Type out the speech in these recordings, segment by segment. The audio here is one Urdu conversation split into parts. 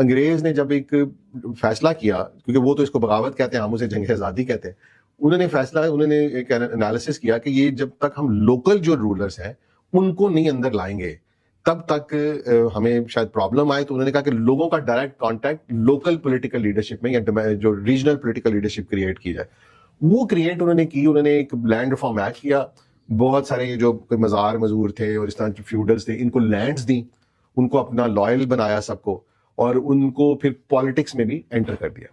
انگریز نے جب ایک فیصلہ کیا، کیونکہ وہ تو اس کو بغاوت کہتے ہیں، ہم اسے جنگ آزادی کہتے ہیں، انہوں نے ایک انالیسس کیا کہ یہ جب تک ہم لوکل جو رولرز ہیں ان کو نہیں اندر لائیں گے تب تک ہمیں شاید پرابلم آئے. تو انہوں نے کہا کہ لوگوں کا direct contact local political leadership میں یا جو ریجنل پولیٹیکل لیڈرشپ کریٹ کی جائے، وہ کریٹ انہوں نے کی. انہوں نے ایک لینڈ ریفارم ایکٹ کیا، بہت سارے جو مزار مزور تھے اور اس طرح جو فیوڈلز تھے ان کو لینڈز دیں، ان کو اپنا لائل بنایا سب کو، اور ان کو پھر پالیٹکس میں بھی انٹر کر دیا.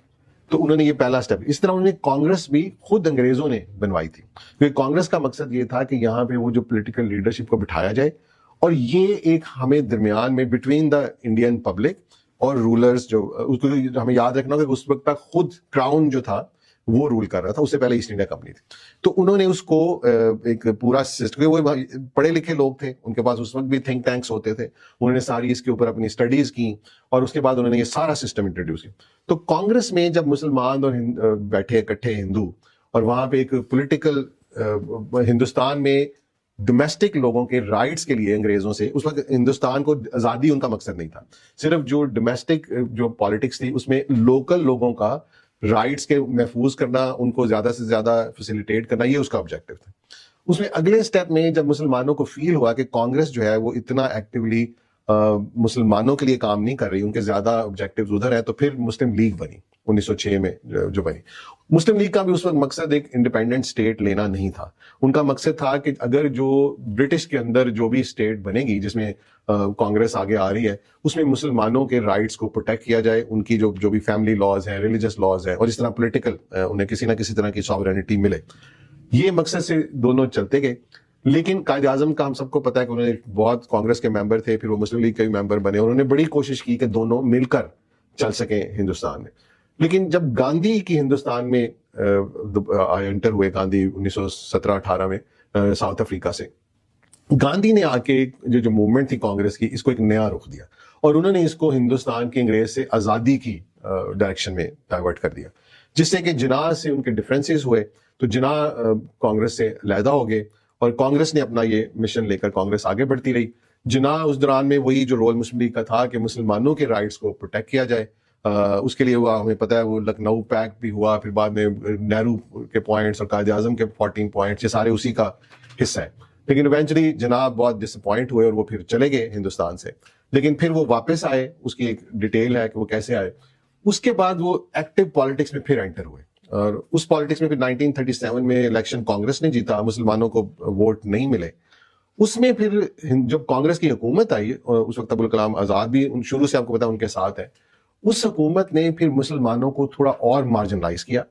تو انہوں نے یہ پہلا سٹیپ. اس طرح انہوں نے کانگریس بھی خود انگریزوں نے بنوائی تھی، کیونکہ کانگریس کا مقصد یہ تھا کہ یہاں پہ وہ جو پولیٹیکل لیڈرشپ کو بٹھایا جائے، اور یہ ایک ہمیں درمیان میں بٹوین دا انڈین پبلک اور رولرز، جو ہمیں یاد رکھنا ہوگا کہ اس وقت تک خود کراؤن جو تھا وہ رول کر رہا تھا، اس سے پہلے ایسٹ انڈیا کمپنی تھی. تو انہوں نے اس کو ایک پورا سسٹم، وہ پڑھے لکھے لوگ تھے، ان کے پاس اس وقت بھی تھنک ٹینکس ہوتے تھے، انہوں نے ساری اس کے اوپر اپنی اسٹڈیز کی اور اس کے بعد انہوں نے یہ سارا سسٹم انٹروڈیوس کیا. تو کانگریس میں جب مسلمان اور بیٹھے اکٹھے ہندو، اور وہاں پہ ایک پولیٹیکل ہندوستان میں ڈومیسٹک لوگوں کے رائٹس کے لیے انگریزوں سے، اس وقت ہندوستان کو آزادی ان کا مقصد نہیں تھا، صرف جو ڈومیسٹک جو پالیٹکس تھی اس میں لوکل لوگوں کا رائٹس کے محفوظ کرنا، ان کو زیادہ سے زیادہ فیسیلیٹیٹ کرنا، یہ اس کا آبجیکٹو تھا. اس میں اگلے سٹیپ میں جب مسلمانوں کو فیل ہوا کہ کانگریس جو ہے وہ اتنا ایکٹیولی مسلمانوں کے لیے کام نہیں کر رہی، ان کے زیادہ آبجیکٹیوز ادھر ہیں، تو پھر مسلم لیگ بنی 1906 میں جو بنی. مسلم لیگ کا بھی اس وقت مقصد ایک انڈیپینڈنٹ اسٹیٹ لینا نہیں تھا، ان کا مقصد تھا کہ اگر جو برٹش کے اندر جو بھی اسٹیٹ بنے گی جس میں کانگریس آگے آ رہی ہے، اس میں مسلمانوں کے رائٹس کو پروٹیکٹ کیا جائے، ان کی جو بھی فیملی لاز ہیں، ریلیجس لاز ہیں، اور اس طرح پولیٹیکل انہیں کسی نہ کسی طرح کی ساورینٹی ملے. یہ مقصد سے دونوں چلتے گئے. لیکن قائد اعظم کا ہم سب کو پتا ہے کہ انہوں نے بہت کانگریس کے ممبر تھے، پھر وہ مسلم لیگ کے بھی ممبر بنے، انہوں نے بڑی کوشش کی کہ دونوں مل کر چل سکیں ہندوستان میں. لیکن جب گاندھی کی ہندوستان میں انٹر ہوئے، گاندھی 1917-18 میں ساؤتھ افریقہ سے، گاندھی نے آ کے جو موومنٹ تھی کانگریس کی، اس کو ایک نیا رخ دیا، اور انہوں نے اس کو ہندوستان کی انگریز سے آزادی کی ڈائریکشن میں ڈائیورٹ کر دیا، جس سے کہ جناح سے ان کے ڈفرینسز ہوئے. تو جناح کانگریس سے علیحدہ ہو گئے، اور کانگریس نے اپنا یہ مشن لے کر کانگریس آگے بڑھتی رہی. جناح اس دوران میں وہی جو رول مسلم لیگ کا تھا کہ مسلمانوں کے رائٹس کو پروٹیکٹ کیا جائے، اس کے لیے ہوا، ہمیں پتہ ہے وہ لکھنؤ پیکٹ بھی ہوا، پھر بعد میں نہرو کے پوائنٹس اور قائد اعظم کے 14 پوائنٹس، یہ سارے اسی کا حصہ ہے. لیکن ایونچولی جناب بہت ڈس اپوائنٹ ہوئے اور وہ پھر چلے گئے ہندوستان سے. لیکن پھر وہ واپس آئے، اس کی ایک ڈیٹیل ہے کہ وہ کیسے آئے. اس کے بعد وہ ایکٹیو پالیٹکس میں پھر انٹر ہوئے، اور اس پالیٹکس میں پھر 1937 میں الیکشن کانگریس نے جیتا، مسلمانوں کو ووٹ نہیں ملے. اس میں پھر جب کانگریس کی حکومت آئی، اور اس وقت ابوالکلام آزاد بھی شروع سے آپ کو پتا ان کے ساتھ ہے، اس حکومت نے پھر مسلمانوں کو تھوڑا اور مارجنلائز کیا.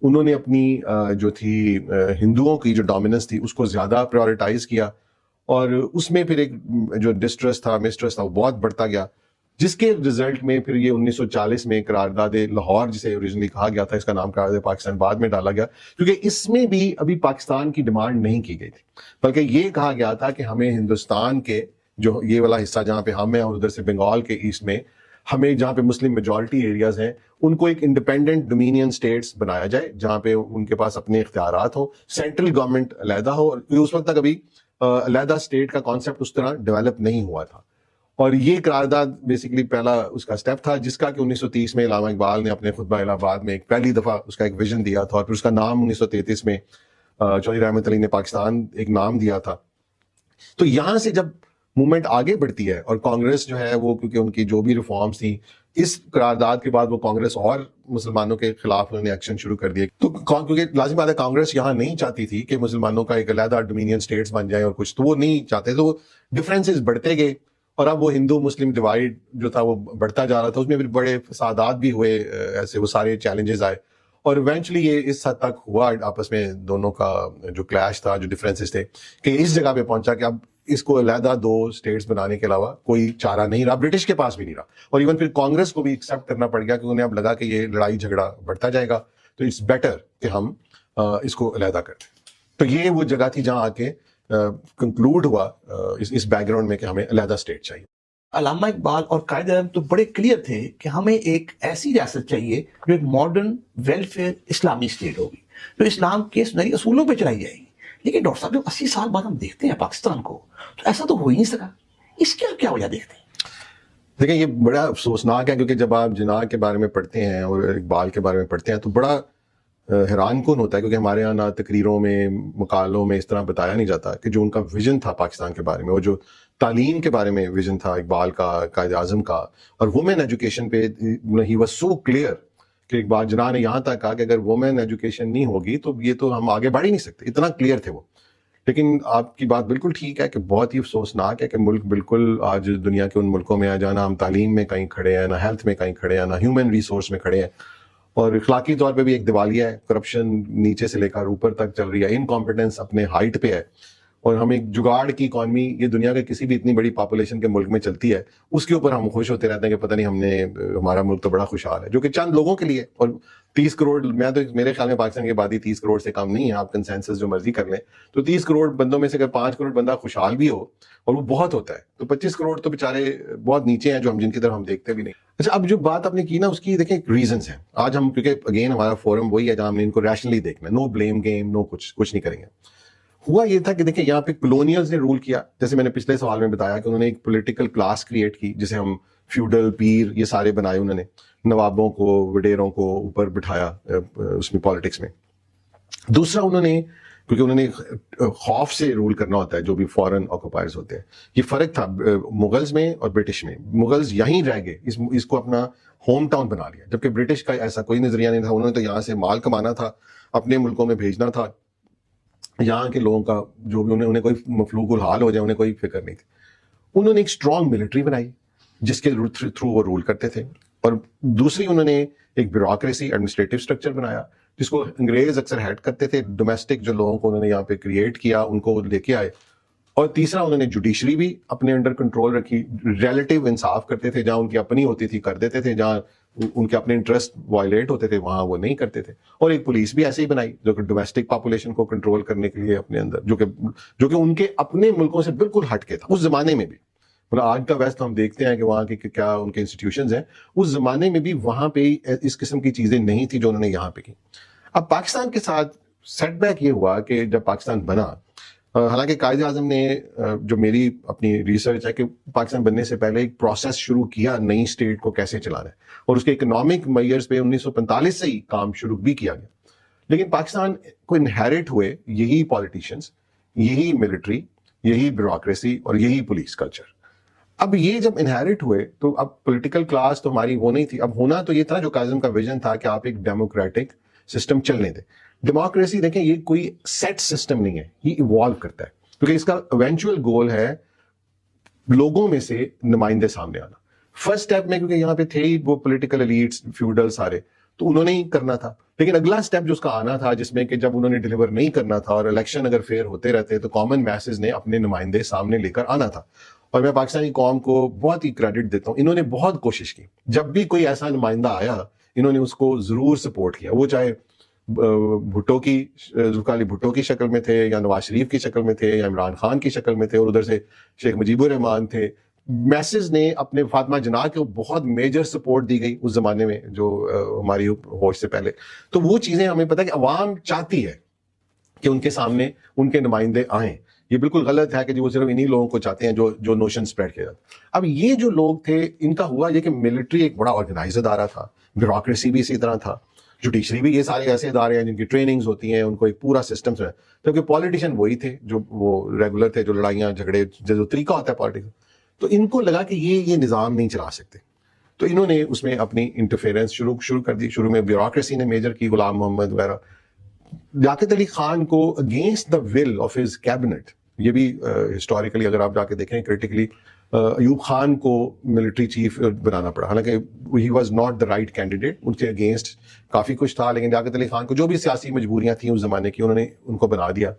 انہوں نے اپنی جو تھی ہندوؤں کی جو ڈومیننس تھی اس کو زیادہ پریورٹائز کیا، اور اس میں پھر ایک جو ڈسٹرسٹ تھا، مسٹرسٹ تھا، وہ بہت بڑھتا گیا، جس کے رزلٹ میں پھر یہ 1940 میں قرارداد لاہور، جسے اوریجنلی کہا گیا تھا، اس کا نام قرارداد پاکستان بعد میں ڈالا گیا، کیونکہ اس میں بھی ابھی پاکستان کی ڈیمانڈ نہیں کی گئی تھی، بلکہ یہ کہا گیا تھا کہ ہمیں ہندوستان کے جو یہ والا حصہ جہاں پہ ہم ہیں، اور ادھر سے بنگال کے ایسٹ میں ہمیں جہاں پہ مسلم میجورٹی ایریاز ہیں، ان کو ایک انڈیپینڈنٹ ڈومینین اسٹیٹس بنایا جائے جہاں پہ ان کے پاس اپنے اختیارات ہوں، سینٹرل گورنمنٹ علیحدہ ہو. اس وقت تک ابھی علیحدہ اسٹیٹ کا کانسیپٹ اس طرح ڈیولپ نہیں ہوا تھا، اور یہ قرارداد بیسیکلی پہلا اس کا سٹیپ تھا، جس کا کہ 1930 میں علامہ اقبال نے اپنے خطبہ الہ آباد میں ایک پہلی دفعہ اس کا ایک ویژن دیا تھا، اور پھر اس کا نام 1933 میں چودھری رحمت علی نے پاکستان ایک نام دیا تھا. تو یہاں سے جب موومنٹ آگے بڑھتی ہے، اور کانگریس جو ہے وہ کیونکہ ان کی جو بھی ریفارمز تھیں، اس قرارداد کے بعد وہ کانگریس اور مسلمانوں کے خلاف انہوں نے ایکشن شروع کر دیے. تو کیونکہ لازم بات ہے کانگریس یہاں نہیں چاہتی تھی کہ مسلمانوں کا ایک علیحدہ ڈومینین اسٹیٹس بن جائیں اور کچھ، تو وہ نہیں چاہتے، تو ڈفرینسز بڑھتے گئے، اور اب وہ ہندو مسلم ڈیوائڈ جو تھا وہ بڑھتا جا رہا تھا. اس میں پھر بڑے فسادات بھی ہوئے، ایسے وہ سارے چیلنجز آئے، اور ایونچولی یہ اس حد تک ہوا آپس میں دونوں کا جو کلیش تھا، جو ڈفرینسز تھے، کہ اس جگہ پہ پہنچا کہ اب اس کو علیحدہ 2 اسٹیٹس بنانے کے علاوہ کوئی چارہ نہیں رہا، برٹش کے پاس بھی نہیں رہا، اور ایون پھر کانگریس کو بھی ایکسیپٹ کرنا پڑ گیا کہ انہیں اب لگا کہ یہ لڑائی جھگڑا بڑھتا جائے گا، تو اٹس بیٹر کہ ہم اس کو علیحدہ کر دیں. تو یہ وہ جگہ تھی جہاں آ کے کنکلوڈ ہوا اس بیک گراؤنڈ میں کہ ہمیں علیحدہ اسٹیٹ چاہیے. علامہ اقبال اور قائد اعظم تو بڑے کلیئر تھے کہ ہمیں ایک ایسی ریاست چاہیے جو ایک ماڈرن ویلفیئر اسلامی اسٹیٹ ہوگی، جو اسلام کے سنہری اصولوں پہ چلائی جائے گی. لیکن ڈاکٹر صاحب جب 80 سال بعد ہم دیکھتے ہیں پاکستان کو، تو ایسا تو ہو ہی نہیں سکا. اس کی آپ کیا وجہ دیکھتے ہیں؟ دیکھیں یہ بڑا افسوسناک ہے، کیونکہ جب آپ جناح کے بارے میں پڑھتے ہیں اور اقبال کے بارے میں پڑھتے ہیں تو بڑا حیران کن ہوتا ہے، کیونکہ ہمارے یہاں نہ تقریروں میں، مقالوں میں اس طرح بتایا نہیں جاتا کہ جو ان کا ویژن تھا پاکستان کے بارے میں، اور جو تعلیم کے بارے میں ویژن تھا اقبال کا، قائد اعظم کا، اور وومن ایجوکیشن پہ ہی واز سو کلیئر کہ اقبال جناح نے یہاں تک کہا کہ اگر وومن ایجوکیشن نہیں ہوگی تو یہ تو ہم آگے بڑھ ہی نہیں سکتے، اتنا کلیئر تھے وہ. لیکن آپ کی بات بالکل ٹھیک ہے کہ بہت ہی افسوسناک ہے کہ ملک بالکل آج دنیا کے ان ملکوں میں آ جانا، ہم تعلیم میں کہیں کھڑے ہیں، نہ ہیلتھ میں کہیں کھڑے ہیں، نہ ہیومن ریسورس میں کھڑے ہیں، اور اخلاقی طور پہ بھی ایک دیوالیہ ہے، کرپشن نیچے سے لے کر اوپر تک چل رہی ہے، انکمپیٹنس اپنے ہائٹ پہ ہے، اور ہم ایک جگاڑ کی اکانومی، یہ دنیا کے کسی بھی اتنی بڑی پاپولیشن کے ملک میں چلتی ہے، اس کے اوپر ہم خوش ہوتے رہتے ہیں کہ پتہ نہیں ہم نے، ہمارا ملک تو بڑا خوشحال ہے، جو کہ چند لوگوں کے لیے. اور 30 کروڑ، میں تو میرے خیال میں پاکستان کی آبادی 30 کروڑ سے کم نہیں ہے، آپ کنسنسس جو مرضی کر لیں، تو 30 کروڑ بندوں میں سے اگر 5 کروڑ بندہ خوشحال بھی ہو اور وہ بہت ہوتا ہے، تو 25 کروڑ تو بیچارے بہت نیچے ہیں، جو ہم جن کی طرف ہم دیکھتے بھی نہیں. اچھا، اب جو بات آپ نے کی نا اس کی دیکھیں ریزنس ہیں. آج ہم، کیونکہ اگین ہمارا فورم وہی ہے جہاں ہم نے ان کو ریشنلی دیکھنا، نو بلیم گیم، نو کچھ نہیں کریں گے. ہوا یہ تھا کہ دیکھیں یہاں پہ کلونیلز نے رول کیا، جیسے میں نے پچھلے سوال میں بتایا کہ انہوں نے ایک پولیٹیکل کلاس کریٹ کی، جسے ہم فیوڈل، پیر، یہ سارے بنائے انہوں نے، نوابوں کو، وڈیروں کو اوپر بٹھایا اس میں پالیٹکس میں. دوسرا انہوں نے، کیونکہ انہوں نے خوف سے رول کرنا ہوتا ہے جو بھی فورن آکوپائرز ہوتے ہیں، یہ فرق تھا مغلز میں اور برٹش میں. مغلز یہیں رہ گئے، اس کو اپنا ہوم ٹاؤن بنا لیا، جبکہ برٹش کا ایسا کوئی نظریہ نہیں تھا. انہوں نے تو یہاں سے مال کمانا تھا، اپنے ملکوں میں بھیجنا تھا، یہاں کے لوگوں کا جو بھی انہیں کوئی مفلوق الحال ہو جائے انہیں کوئی فکر نہیں تھی. انہوں نے ایک اسٹرانگ ملٹری بنائی جس کے تھرو وہ رول کرتے تھے، اور دوسری انہوں نے ایک بیوروکریسی، ایڈمنسٹریٹو اسٹرکچر بنایا جس کو انگریز اکثر ہیڈ کرتے تھے. ڈومیسٹک جو لوگوں کو انہوں نے یہاں پہ کریٹ کیا ان کو لے کے آئے. اور تیسرا انہوں نے جوڈیشری بھی اپنے انڈر کنٹرول رکھی، ریلیٹیو انصاف کرتے تھے، جہاں ان کی اپنی ہوتی تھی کر دیتے تھے، جہاں ان کے اپنے انٹرسٹ وائلیٹ ہوتے تھے وہاں وہ نہیں کرتے تھے. اور ایک پولیس بھی ایسے ہی بنائی جو کہ ڈومیسٹک پاپولیشن کو کنٹرول کرنے کے لیے اپنے اندر، جو کہ ان کے اپنے ملکوں سے بالکل ہٹ کے تھا اس زمانے میں بھی. مطلب آج کا ویسٹ ہم دیکھتے ہیں کہ وہاں کی کیا ان کے انسٹیٹیوشنز ہیں، اس زمانے میں بھی وہاں پہ اس قسم کی چیزیں نہیں تھی جو انہوں نے یہاں پہ کی. اب پاکستان کے ساتھ سیٹ بیک یہ ہوا کہ جب پاکستان بنا، حالانکہ قائد اعظم نے، جو میری اپنی ریسرچ ہے، کہ پاکستان بننے سے پہلے ایک پروسیس شروع کیا نئی اسٹیٹ کو کیسے چلانا ہے، اور اس کے اکنامک میئرز پہ 1945 سے ہی کام شروع بھی کیا گیا. لیکن پاکستان کو انہیرٹ ہوئے یہی پالیٹیشینز، یہی ملٹری، یہی بیوروکریسی اور یہی پولیس کلچر. اب یہ جب انہیرٹ ہوئے تو اب پولیٹیکل کلاس تو ہماری وہ نہیں تھی. اب ہونا تو یہ تھا جو قائد اعظم کا ویژن تھا کہ آپ ایک ڈیموکریٹک سسٹم چلنے دیں. ڈیموکریسی دیکھیں یہ کوئی سیٹ سسٹم نہیں ہے، یہ ایوالو کرتا ہے، کیونکہ اس کا ایونچوئل گول ہے لوگوں میں سے نمائندے سامنے آنا. فرسٹ اسٹیپ میں کیونکہ یہاں پہ تھے ہی وہ پولیٹیکل ایلیٹس، فیوڈل سارے، تو انہوں نے ہی کرنا تھا. لیکن اگلا اسٹیپ جو اس کا آنا تھا، جس میں کہ جب انہوں نے ڈیلیور نہیں کرنا تھا اور الیکشن اگر فیئر ہوتے رہتے تو کامن میسز نے اپنے نمائندے سامنے لے کر آنا تھا. اور میں پاکستانی قوم کو بہت ہی کریڈٹ دیتا ہوں، انہوں نے بہت کوشش کی. جب بھی کوئی ایسا نمائندہ آیا انہوں نے اس کو ضرور سپورٹ کیا، وہ چاہے بھٹو کی، ذوالفقار علی بھٹو کی شکل میں تھے، یا نواز شریف کی شکل میں تھے، یا عمران خان کی شکل میں تھے، اور ادھر سے شیخ مجیب الرحمان تھے. میسز نے اپنے فاطمہ جناح کو بہت میجر سپورٹ دی گئی اس زمانے میں جو ہماری ہوش سے پہلے. تو وہ چیزیں ہمیں پتہ کہ عوام چاہتی ہے کہ ان کے سامنے ان کے نمائندے آئیں. یہ بالکل غلط ہے کہ وہ صرف انہی لوگوں کو چاہتے ہیں جو نوشن سپریڈ کیا جاتا. اب یہ جو لوگ تھے ان کا ہوا یہ کہ ملٹری ایک بڑا آرگنائز ادارہ تھا، بیوروکریسی بھی اسی طرح تھا، جوڈیشری بھی، یہ سارے ایسے ادارے ہیں جن کی ٹریننگز ہوتی ہیں، ان کو ایک پورا سسٹم ہے. کیونکہ پولیٹیشین وہی تھے جو وہ ریگولر تھے، جو لڑائیاں جھگڑے جو طریقہ ہوتا ہے پالیٹکس. تو ان کو لگا کہ یہ نظام نہیں چلا سکتے، تو انہوں نے اس میں اپنی انٹرفیئرنس شروع کر دی. شروع میں بیوروکریسی نے میجر کی، غلام محمد وغیرہ. لیاقت علی خان کو against the will of his cabinet, یہ بھی ہسٹوریکلی اگر آپ جا کے دیکھیں کریٹیکلی، ایوب خان کو ملٹری چیف بنانا پڑا، حالانکہ he was not the right candidate, ان کے اگینسٹ کافی کچھ تھا. لیکن لیاقت علی خان کو جو بھی سیاسی مجبوریاں تھیں اس زمانے کی، انہوں نے ان کو بنا دیا.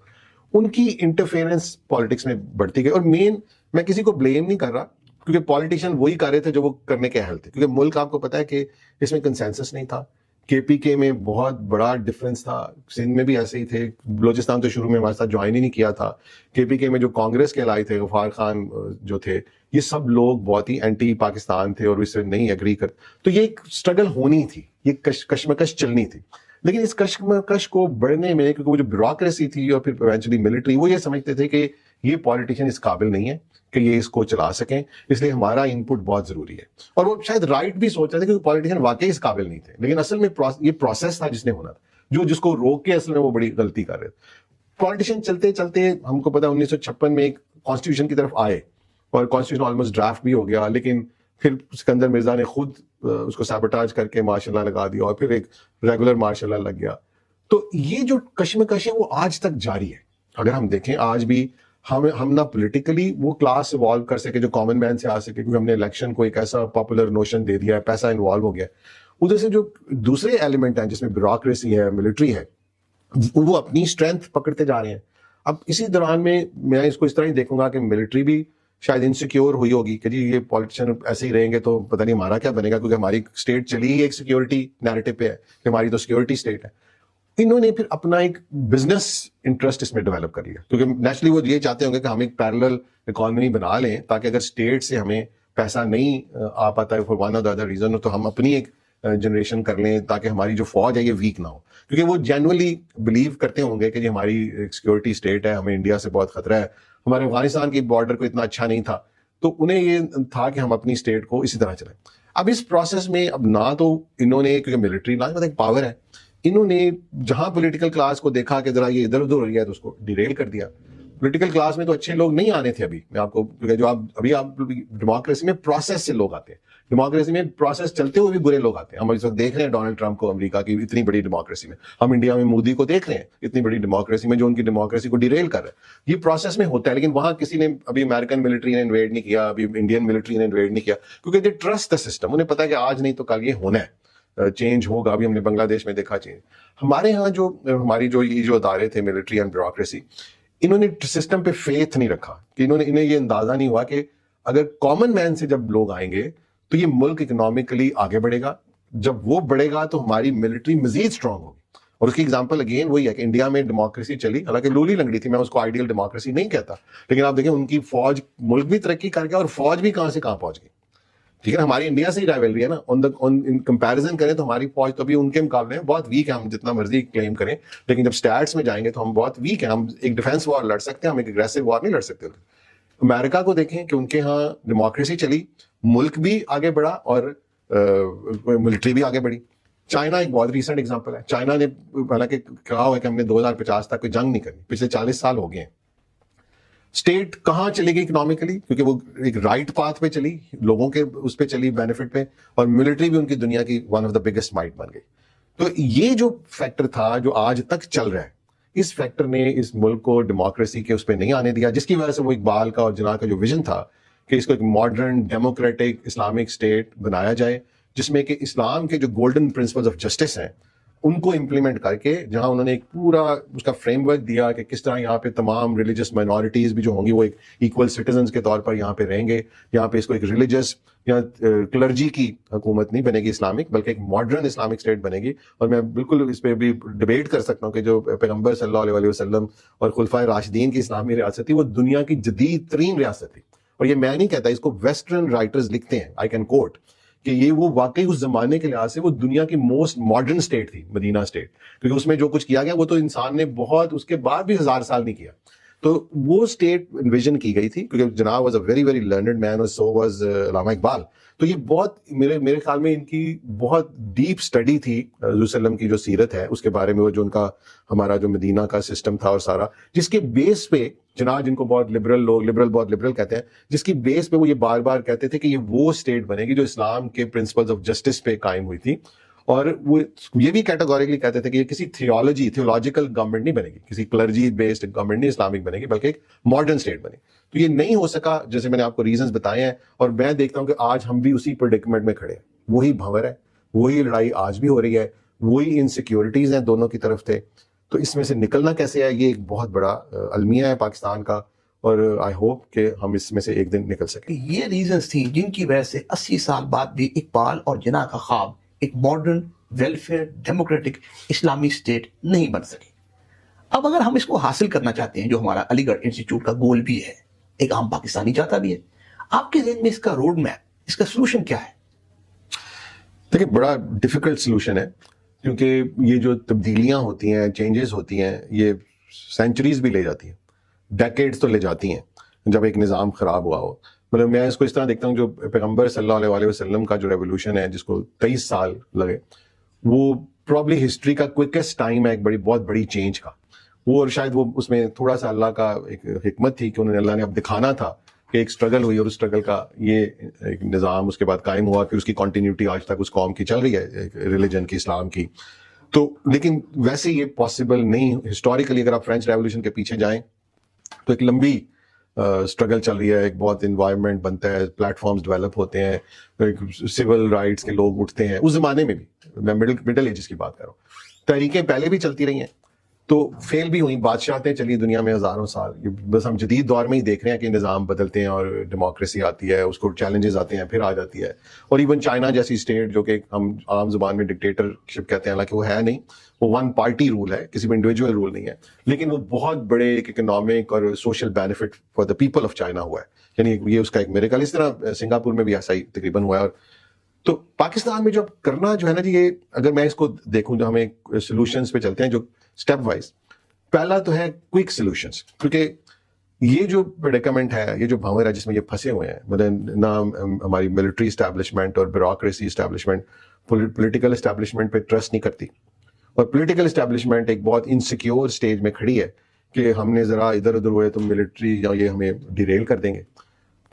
ان کی انٹرفیئرنس پالیٹکس میں بڑھتی گئی. اور مین، میں کسی کو بلیم نہیں کر رہا، کیونکہ پالیٹیشین وہی کر رہے تھے جو وہ کرنے کے اہل تھے. کیونکہ ملک آپ کو پتا ہے کہ اس میں کنسنسس نہیں تھا. کے پی کے میں بہت بڑا ڈفرینس تھا، سندھ میں بھی ایسے ہی تھے. بلوچستان تو شروع میں ہمارے ساتھ جوائن ہی نہیں کیا تھا. کے پی کے میں جو کانگریس کے الائے تھے، غفار خان جو تھے، یہ سب لوگ بہت ہی اینٹی پاکستان تھے اور اس سے نہیں ایگری کرتے. تو یہ ایک اسٹرگل ہونی تھی، یہ کشمکش چلنی تھی. لیکن اس کشمکش کو بڑھنے میں، کیونکہ وہ جو بیوروکریسی تھی اور پھر ایونچولی ملٹری، وہ یہ سمجھتے تھے کہ یہ پالیٹیشین اس قابل نہیں ہے کہ یہ اس کو چلا سکیں, اس لیے ہمارا انپٹ بہت ضروری ہے. اور وہ شاید رائٹ بھی سوچ رہے تھے کیونکہ پالیٹیشین واقعی اس قابل نہیں تھے, لیکن اصل میں یہ پروسیس تھا جس نے ہونا تھا, جس کو روک کے اصل میں وہ بڑی غلطی کر رہے تھے. پالیٹیشین چلتے چلتے ہم کو پتا 1956 میں ایک کانسٹیٹیوشن کی طرف آئے, اور کانسٹیٹیوشن آلموسٹ ڈرافٹ بھی ہو گیا, لیکن پھر سکندر مرزا نے خود اس کو سیبوٹاج کر کے مارشل لا لگا دیا, اور پھر ایک ریگولر مارشل لا لگ گیا. تو یہ جو کشمکش ہے وہ آج تک جاری ہے. اگر ہم دیکھیں آج بھی ہم نہ پولیٹیکلی وہ کلاس ایوالو کر سکے جو کامن مین سے آ سکے, کیونکہ ہم نے الیکشن کو ایک ایسا پاپولر نوشن دے دیا ہے, پیسہ انوالو ہو گیا. ادھر سے جو دوسرے ایلیمنٹ ہیں جس میں بیوروکریسی ہے, ملٹری ہے, وہ اپنی اسٹرینتھ پکڑتے جا رہے ہیں. اب اسی دوران میں اس کو اس طرح ہی دیکھوں گا کہ ملٹری بھی شاید انسیکیور ہوئی ہوگی کہ جی یہ پولیٹیشین ایسے ہی رہیں گے تو پتہ نہیں ہمارا کیا بنے گا, کیونکہ ہماری اسٹیٹ چلی ہی ایک سیکیورٹی نیریٹو پہ ہے کہ ہماری تو سیکیورٹی اسٹیٹ ہے. انہوں نے پھر اپنا ایک بزنس انٹرسٹ اس میں ڈیولپ کر لیا, کیونکہ نیچرلی وہ یہ چاہتے ہوں گے کہ ہم ایک پیرلل اکانومی بنا لیں تاکہ اگر اسٹیٹ سے ہمیں پیسہ نہیں آ پاتا ہے فار ون اور دی ادر ریزن, تو ہم اپنی ایک جنریشن کر لیں تاکہ ہماری جو فوج ہے یہ ویک نہ ہو. کیونکہ وہ جینولی بلیو کرتے ہوں گے کہ یہ ہماری ایک سیکورٹی اسٹیٹ ہے, ہمیں انڈیا سے بہت خطرہ ہے, ہمارے افغانستان کی بارڈر کو اتنا اچھا نہیں تھا, تو انہیں یہ تھا کہ ہم اپنی اسٹیٹ کو اسی طرح چلائیں. اب اس پروسیس میں اب نہ تو انہوں نے, کیونکہ ملٹری نا ایک پاور ہے, انہوں نے جہاں پولیٹیکل کلاس کو دیکھا کہ ذرا یہ ادھر ادھر ہو گیا تو اس کو ڈیریل کر دیا. پولیٹیکل کلاس میں تو اچھے لوگ نہیں آنے تھے ابھی, میں آپ کو, کیونکہ جو آپ ڈیموکریسی میں پروسیس سے لوگ آتے ہیں, ڈیموکریسی میں پروسیس چلتے ہوئے بھی برے لوگ آتے ہیں. ہم اس وقت دیکھ رہے ہیں ڈونلڈ ٹرمپ کو امریکہ کی اتنی بڑی ڈیموکریسی میں, ہم انڈیا میں مودی کو دیکھ رہے ہیں اتنی بڑی ڈیموکریسی میں جو ان کی ڈیموکریسی کو ڈیریل کر رہا ہے. یہ پروسیس میں ہوتا ہے, لیکن وہاں کسی نے ابھی امریکن ملٹری نے انویڈ نہیں کیا, ابھی انڈین ملٹری نے انویڈ نہیں کیا, کیونکہ دے ٹرسٹ دا سسٹم. انہیں پتا ہے کہ آج نہیں تو کل یہ ہونا ہے, چینج ہوگا. ابھی ہم نے بنگلہ دیش میں دیکھا چینج. ہمارے ہاں ہماری جو ادارے تھے ملٹری اینڈ بیوروکریسی, انہوں نے سسٹم پہ فیتھ نہیں رکھا, کہ انہیں یہ اندازہ نہیں ہوا کہ اگر کامن مین سے جب لوگ آئیں گے تو یہ ملک اکنامکلی آگے بڑھے گا, جب وہ بڑھے گا تو ہماری ملٹری مزید اسٹرانگ ہوگی. اور اس کی ایگزامپل اگین وہی ہے کہ انڈیا میں ڈیموکریسی چلی, حالانکہ لولی لنگڑی تھی, میں اس کو آئیڈیل ڈیموکریسی نہیں کہتا, لیکن آپ دیکھیں ان کی فوج, ملک بھی ترقی کر گیا اور فوج بھی کہاں سے کہاں پہنچ گئی. ٹھیک ہے, ہماری انڈیا سے ہی رائیولری ہے نا, ان کمپیریزن کریں تو ہماری فوج تو ابھی ان کے مقابلے میں بہت ویک ہے, ہم جتنا مرضی کلیم کریں, لیکن جب اسٹیٹس میں جائیں گے تو ہم بہت ویک ہیں. ہم ایک ڈیفینس وار لڑ سکتے ہیں, ہم ایک اگریسو وار نہیں لڑ سکتے. امریکہ کو دیکھیں کہ ان کے ہاں ڈیموکریسی چلی, ملک بھی آگے بڑھا اور ملٹری بھی آگے بڑھی. چائنا ایک بہت ریسنٹ ایگزامپل ہے. چائنا نے حالانکہ کہا ہوا ہے کہ ہم نے 2050 تک کوئی جنگ نہیں کرنی, پچھلے 40 سال ہو گئے ہیں. اسٹیٹ کہاں چلے گئی اکنامکلی, کیونکہ وہ ایک رائٹ پاتھ پہ چلی, لوگوں کے اس پہ چلی بینیفٹ پہ, اور ملٹری بھی ان کی دنیا کی one of the biggest might بن گئی. تو یہ جو فیکٹر تھا جو آج تک چل رہا ہے, اس فیکٹر نے اس ملک کو ڈیموکریسی کے اس پہ نہیں آنے دیا, جس کی وجہ سے وہ اقبال کا اور جناح کا جو ویژن تھا کہ اس کو ایک ماڈرن ڈیموکریٹک اسلامک اسٹیٹ بنایا جائے, جس میں کہ اسلام کے جو گولڈن پرنسپلز آف جسٹس ہیں ان کو امپلیمنٹ کر کے, جہاں انہوں نے ایک پورا اس کا فریم ورک دیا کہ کس طرح یہاں پہ تمام ریلیجس مائنورٹیز بھی جو ہوں گی وہ ایک ایکول سٹیزنز کے طور پر یہاں پہ رہیں گے. یہاں پہ اس کو ایک ریلیجس یا کلرجی کی حکومت نہیں بنے گی اسلامک, بلکہ ایک ماڈرن اسلامک اسٹیٹ بنے گی. اور میں بالکل اس پہ بھی ڈبیٹ کر سکتا ہوں کہ جو پیغمبر صلی اللہ علیہ وسلم اور خلفائے راشدین کی اسلامی ریاست تھی وہ دنیا کی جدید ترین ریاست تھی. اور یہ میں نہیں کہتا, اس کو ویسٹرن رائٹرز لکھتے ہیں, آئی کین کوٹ, کہ یہ وہ واقعی اس زمانے کے لحاظ سے وہ دنیا کی موسٹ ماڈرن اسٹیٹ تھی, مدینہ اسٹیٹ, کیونکہ اس میں جو کچھ کیا گیا وہ تو انسان نے بہت اس کے بعد بھی 1000 سال نہیں کیا. تو وہ اسٹیٹ انویژن کی گئی تھی, کیونکہ جناب was a very very learned man, اور سو واز علامہ اقبال. تو یہ بہت میرے خیال میں ان کی بہت ڈیپ اسٹڈی تھی حضور صلی اللہ علیہ وسلم کی جو سیرت ہے اس کے بارے میں, وہ جو ان کا ہمارا جو مدینہ کا سسٹم تھا اور سارا, جس کے بیس پہ جناب جن کو بہت لبرل لوگ بہت لبرل کہتے ہیں, جس کی بیس پہ وہ یہ بار بار کہتے تھے کہ یہ وہ اسٹیٹ بنے گی جو اسلام کے پرنسپلز آف جسٹس پہ قائم ہوئی تھی. اور وہ یہ بھی کیٹیگوریکلی کہتے تھے کہ یہ کسی تھیولوجیکل گورنمنٹ نہیں بنے گی, کسی کلرجی بیسڈ گورنمنٹ نہیں اسلامک بنے گی, بلکہ ایک ماڈرن اسٹیٹ بنے. تو یہ نہیں ہو سکا, جیسے میں نے آپ کو ریزنز بتائے ہیں, اور میں دیکھتا ہوں کہ آج ہم بھی اسی پریڈکمنٹ میں کھڑے ہیں. وہی بھنور ہے, وہی لڑائی آج بھی ہو رہی ہے, وہی انسیکیورٹیز ہیں دونوں کی طرف تھے. تو اس میں سے نکلنا کیسے ہے, یہ ایک بہت بڑا المیہ ہے پاکستان کا, اور آئی ہوپ کہ ہم اس میں سے ایک دن نکل سکیں. یہ ریزنز تھیں جن کی وجہ سے 80 سال بعد بھی اقبال اور جناح کا خواب ایک ماڈرن ویلفیئر ڈیموکریٹک اسلامی اسٹیٹ نہیں بن سکی. اب اگر ہم اس کو حاصل کرنا چاہتے ہیں, جو ہمارا علی گڑھ انسٹیٹیوٹ کا گول بھی ہے, ایک عام پاکستانی چاہتا بھی ہے, آپ کے ذہن میں اس کا روڈ میپ, اس کا سلوشن کیا ہے؟ دیکھیں, بڑا ڈیفیکلٹ سلوشن ہے, کیونکہ یہ جو تبدیلیاں ہوتی ہیں, چینجز ہوتی ہیں, یہ سینچریز بھی لے جاتی ہیں. ڈیکیڈز تو لے جاتی ہیں جب ایک نظام خراب ہوا ہو. مطلب میں اس کو اس طرح دیکھتا ہوں جو پیغمبر صلی اللہ علیہ وسلم کا جو ریولوشن ہے جس کو 23 سال لگے, وہ پرابلی ہسٹری کا کوئکسٹ ٹائم ہے ایک بہت بڑی چینج کا. وہ اور شاید وہ اس میں تھوڑا سا اللہ کا ایک حکمت تھی کہ انہوں نے اللہ نے اب دکھانا تھا کہ ایک اسٹرگل ہوئی اور اس اسٹرگل کا یہ ایک نظام اس کے بعد قائم ہوا کہ اس کی کنٹینیوٹی آج تک اس قوم کی چل رہی ہے, ریلیجن کی, اسلام کی. تو لیکن ویسے یہ پاسبل نہیں. ہسٹوریکلی اگر آپ فرینچ ریولوشن کے پیچھے جائیں تو ایک لمبی اسٹرگل چل رہی ہے, ایک بہت انوائرمنٹ بنتا ہے, پلیٹ فارمز ڈیولپ ہوتے ہیں, سول رائٹس کے لوگ اٹھتے ہیں. اس زمانے میں بھی میں مڈل ایجز کی بات کر رہا ہوں, تحریکیں پہلے بھی چلتی رہی ہیں تو فیل بھی ہوئی, بادشاہتیں چلی دنیا میں ہزاروں سال. بس ہم جدید دور میں ہی دیکھ رہے ہیں کہ نظام بدلتے ہیں اور ڈیموکریسی آتی ہے, اس کو چیلنجز آتے ہیں, پھر آ جاتی ہے. اور ایون چائنا جیسی اسٹیٹ جو کہ ہم عام زبان میں ڈکٹیٹرشپ کہتے ہیں, حالانکہ وہ ہے نہیں, وہ ون پارٹی رول ہے, کسی بھی انڈیویجول رول نہیں ہے, لیکن وہ بہت بڑے ایک اکنامک اور social benefit for the people of China ہوا ہے. یعنی یہ اس کا ایک میریکل. اس طرح سنگاپور میں بھی ایسا ہی تقریباً ہوا ہے. اور تو پاکستان میں جو کرنا جو ہے نا جی, یہ اگر میں اس کو دیکھوں جو ہمیں سولوشنز پہ چلتے ہیں جو اسٹیپ وائز, پہلا تو ہے کوئک سولوشنز. کیونکہ یہ جو پریڈیکمنٹ ہے, یہ جو بھنور ہے جس میں یہ پھنسے ہوئے ہیں, مطلب نہ ہماری ملٹری اسٹیبلشمنٹ اور بیوروکریسی اسٹیبلشمنٹ پولیٹیکل اسٹیبلشمنٹ پہ ٹرسٹ نہیں کرتی, اور پولیٹیکل اسٹیبلشمنٹ ایک بہت انسیکیور اسٹیج میں کھڑی ہے کہ ہم نے ذرا ادھر ادھر ہوئے تو ملٹری یا یہ ہمیں ڈیریل کر دیں گے.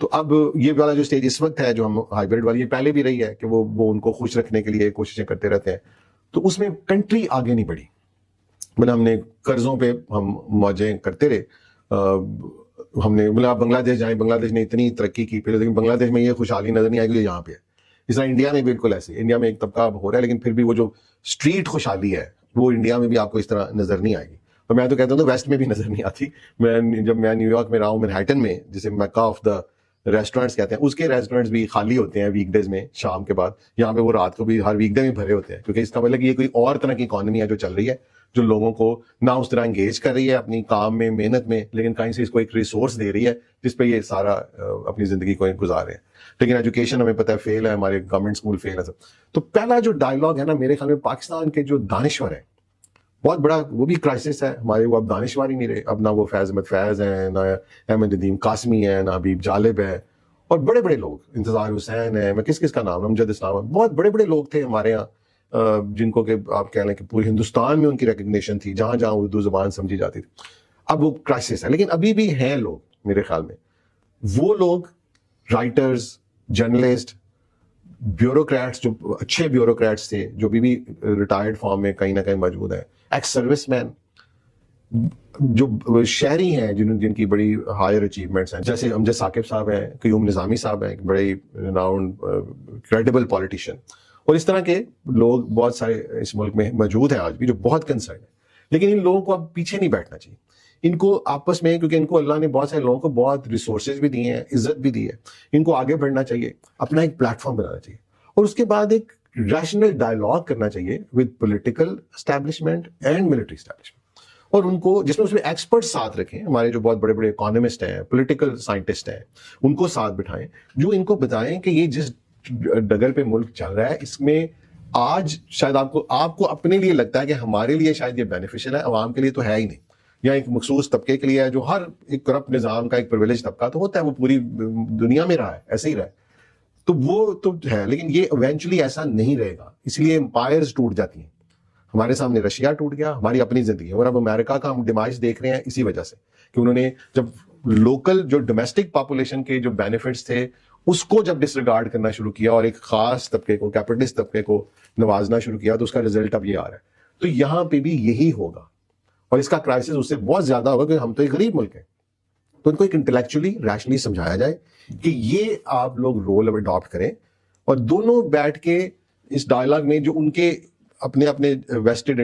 تو اب یہ والا جو اسٹیج اس وقت ہے جو ہم ہائیبرڈ والی, یہ پہلے بھی رہی ہے کہ وہ ان کو خوش رکھنے کے لیے کوششیں کرتے رہتے ہیں. تو اس میں کنٹری آگے نہیں بڑھی. مطلب ہم نے قرضوں پہ ہم موجیں کرتے رہے. ہم نے مطلب آپ بنگلہ دیش جائیں, بنگلہ دیش نے اتنی ترقی کی پھر, لیکن بنگلہ دیش میں یہ خوشحالی نظر نہیں آئے گی یہاں پہ ہے. اس طرح انڈیا میں بالکل ایسے, انڈیا میں ایک طبقہ اب ہو رہا ہے, لیکن پھر بھی وہ جو اسٹریٹ خوشحالی ہے وہ انڈیا میں بھی آپ کو اس طرح نظر نہیں آئے گی. اور میں تو کہتا ہوں ویسٹ میں بھی نظر نہیں آتی. جب میں نیو یارک میں رہا ہوں, مینہٹن میں, جسے میکا آف دا ریسٹورینٹس کہتے ہیں, اس کے ریسٹورینٹس بھی خالی ہوتے ہیں ویک ڈیز میں شام کے بعد. یہاں پہ وہ رات کو بھی ہر ویک ڈے میں بھرے ہوتے ہیں, کیونکہ اس کا مطلب کہ یہ کوئی اور طرح کی اکانومی ہے جو چل رہی ہے, جو لوگوں کو نہ اس طرح انگیج کر رہی ہے اپنی کام میں, محنت میں, لیکن کہیں سے اس کو ایک ریسورس دے رہی ہے جس پہ یہ سارا اپنی زندگی کو گزار رہے ہیں. لیکن ایجوکیشن ہمیں پتہ ہے فیل ہے, ہمارے گورنمنٹ اسکول فیل ہے سب. تو پہلا جو ڈائلاگ ہے نا میرے خیال میں پاکستان کے جو دانشور ہیں, بہت بڑا وہ بھی کرائسس ہے ہمارے. وہ اب دانشور ہی نہیں رہے. اب نہ وہ فیض احمد فیض ہیں, نہ احمد ندیم قاسمی ہیں, نہ حبیب جالب ہے, اور بڑے بڑے لوگ, انتظار حسین ہے, میں کس کا نام, امجد اسلام ہے, بہت بڑے بڑے لوگ تھے ہمارے یہاں جن کو کہ آپ کہہ لیں کہ پورے ہندوستان میں ان کی ریکگنیشن تھی, جہاں جہاں اردو زبان سمجھی جاتی تھی. اب وہ کرائسس ہے, لیکن ابھی بھی ہیں لوگ میرے خیال میں, وہ لوگ رائٹرز, جرنلسٹ, بیوروکریٹس, جو اچھے بیوروکریٹس تھے جو بھی ریٹائرڈ فارم میں کہیں نہ کہیں موجود ہیں, ایکس سروس مین, جو شہری ہیں جن کی بڑی ہائر اچیومنٹس ہیں, جیسے امجد ثاقب صاحب ہیں, قیوم نظامی صاحب ہیں, ایک بڑے ریناؤنڈ کریڈیبل پولیٹیشین, اور اس طرح کے لوگ بہت سارے اس ملک میں موجود ہیں آج بھی جو بہت کنسرن ہیں. لیکن ان لوگوں کو اب پیچھے نہیں بیٹھنا چاہیے. ان کو آپس میں, کیونکہ ان کو اللہ نے بہت سارے لوگوں کو بہت ریسورسز بھی دیے ہیں, عزت بھی دی ہے, ان کو آگے بڑھنا چاہیے, اپنا ایک پلیٹ فارم بنانا چاہیے, اور اس کے بعد ایک ریشنل ڈائلاگ کرنا چاہیے with political establishment and military establishment, اور ان کو جس میں اس میں ایکسپرٹ ساتھ رکھیں, ہمارے جو بہت بڑے بڑے اکانومسٹ ہیں, پولیٹیکل سائنٹسٹ ہیں, ان کو ساتھ بٹھائیں, جو ان کو بتائیں کہ یہ جس ڈگر پہ ملک چل رہا ہے اس میں آج شاید آپ کو اپنے لیے لگتا ہے کہ ہمارے لیے شاید یہ بینیفیشل ہے, عوام کے لیے تو ہے ہی نہیں, یا ایک مخصوص طبقے کے لیے ہے, جو ہر ایک کرپٹ نظام کا ایک پرویلیج طبقہ تو ہوتا ہے, وہ پوری دنیا میں رہا ہے, ایسے ہی رہا ہے, تو وہ تو ہے. لیکن یہ ایونچولی ایسا نہیں رہے گا, اس لیے امپائرز ٹوٹ جاتی ہیں. ہمارے سامنے رشیا ٹوٹ گیا, ہماری اپنی زندگی ہے, اور اب امریکہ کا ہم ڈیمائز دیکھ رہے ہیں اسی وجہ سے کہ انہوں نے جب لوکل جو ڈومیسٹک پاپولیشن کے جو بینیفٹس تھے اس کو جب ڈس ریگارڈ کرنا شروع کیا اور ایک خاص طبقے کو, کیپٹلسٹ طبقے کو نوازنا شروع کیا, تو اس کا رزلٹ اب یہ آ رہا ہے. تو یہاں پہ بھی یہی ہوگا, اور اس کا کرائسس اس سے بہت زیادہ ہوگا کہ ہم تو ایک غریب ملک ہیں. تو ان کو ایک انٹلیکچولی ریشنلی سمجھایا جائے کہ یہ آپ لوگ رول اب اڈاپٹ کریں, اور دونوں بیٹھ کے اس ڈائلاگ میں جو ان کے اپنے ویسٹڈ